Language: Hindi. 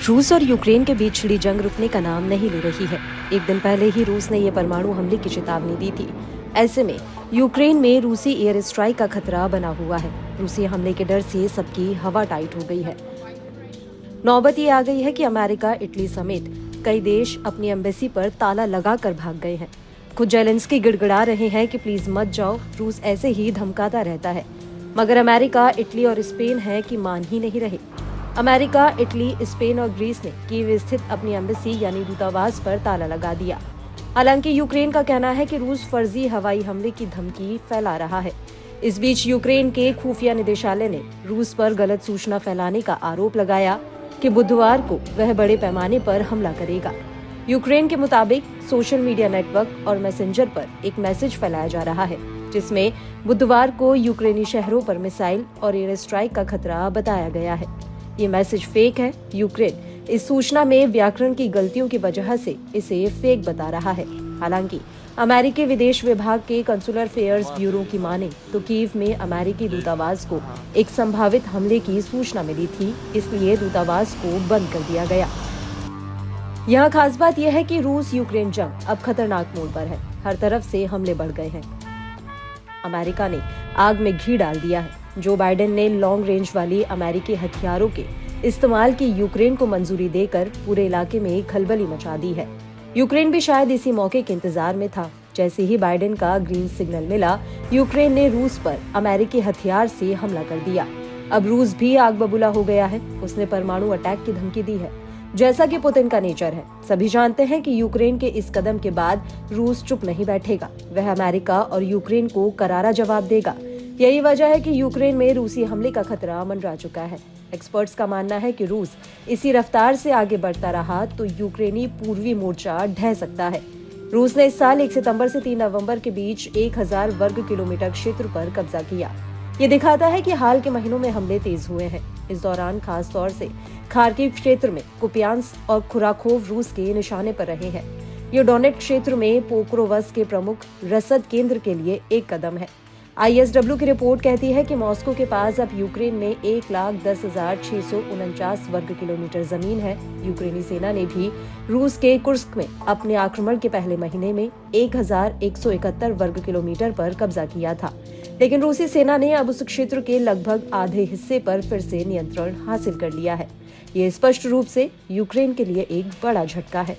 रूस और यूक्रेन के बीच छिड़ी जंग रुकने का नाम नहीं ले रही है। एक दिन पहले ही रूस ने ये परमाणु हमले की चेतावनी दी थी। ऐसे में यूक्रेन में रूसी एयर स्ट्राइक का खतरा बना हुआ है। रूसी हमले के डर से सबकी हवा टाइट हो गई है। नौबत ये आ गई है कि अमेरिका, इटली समेत कई देश अपनी एम्बेसी पर ताला लगाकर भाग गए हैं। खुद जेलेंस्की गिड़गिड़ा रहे हैं कि प्लीज मत जाओ, रूस ऐसे ही धमकाता रहता है। मगर अमेरिका, इटली और स्पेन है कि मान ही नहीं रहे। अमेरिका, इटली, स्पेन और ग्रीस ने कीव स्थित अपनी एम्बेसी यानी दूतावास पर ताला लगा दिया। हालांकि यूक्रेन का कहना है कि रूस फर्जी हवाई हमले की धमकी फैला रहा है। इस बीच यूक्रेन के खुफिया निदेशालय ने रूस पर गलत सूचना फैलाने का आरोप लगाया कि बुधवार को वह बड़े पैमाने पर हमला करेगा। यूक्रेन के मुताबिक सोशल मीडिया नेटवर्क और मैसेंजर पर एक मैसेज फैलाया जा रहा है, जिसमें बुधवार को यूक्रेनी शहरों पर मिसाइल और एयर स्ट्राइक का खतरा बताया गया है। ये मैसेज फेक है। यूक्रेन इस सूचना में व्याकरण की गलतियों की वजह से इसे फेक बता रहा है। हालांकि अमेरिकी विदेश विभाग के कंसुलर अफेयर्स ब्यूरो की माने तो कीव में अमेरिकी दूतावास को एक संभावित हमले की सूचना मिली थी, इसलिए दूतावास को बंद कर दिया गया। यहाँ खास बात यह है कि रूस यूक्रेन जंग अब खतरनाक मोड़ पर है। हर तरफ से हमले बढ़ गए हैं। अमेरिका ने आग में घी डाल दिया है। जो बाइडेन ने लॉन्ग रेंज वाली अमेरिकी हथियारों के इस्तेमाल की यूक्रेन को मंजूरी देकर पूरे इलाके में खलबली मचा दी है। यूक्रेन भी शायद इसी मौके के इंतजार में था। जैसे ही बाइडेन का ग्रीन सिग्नल मिला, यूक्रेन ने रूस पर अमेरिकी हथियार से हमला कर दिया। अब रूस भी आग बबूला हो गया है। उसने परमाणु अटैक की धमकी दी है, जैसा कि पुतिन का नेचर है। सभी जानते हैं कि यूक्रेन के इस कदम के बाद रूस चुप नहीं बैठेगा। वह अमेरिका और यूक्रेन को करारा जवाब देगा। यही वजह है कि यूक्रेन में रूसी हमले का खतरा मंडरा चुका है। एक्सपर्ट्स का मानना है कि रूस इसी रफ्तार से आगे बढ़ता रहा तो यूक्रेनी पूर्वी मोर्चा ढह सकता है। रूस ने इस साल 1 सितंबर से 3 नवंबर के बीच 1000 वर्ग किलोमीटर क्षेत्र पर कब्जा किया। ये दिखाता है कि हाल के महीनों में हमले तेज हुए हैं। इस दौरान खास तौर से खार्किव क्षेत्र में कुपियांस्क और खुराखोव रूस के निशाने पर रहे हैं। ये डोनेट क्षेत्र में पोक्रोवस के प्रमुख रसद केंद्र के लिए एक कदम है। ISW की रिपोर्ट कहती है कि मॉस्को के पास अब यूक्रेन में 1,10,649 वर्ग किलोमीटर जमीन है। यूक्रेनी सेना ने भी रूस के कुर्स्क में अपने आक्रमण के पहले महीने में 1,171 वर्ग किलोमीटर पर कब्जा किया था, लेकिन रूसी सेना ने अब उस क्षेत्र के लगभग आधे हिस्से पर फिर से नियंत्रण हासिल कर लिया है। ये स्पष्ट रूप से यूक्रेन के लिए एक बड़ा झटका है।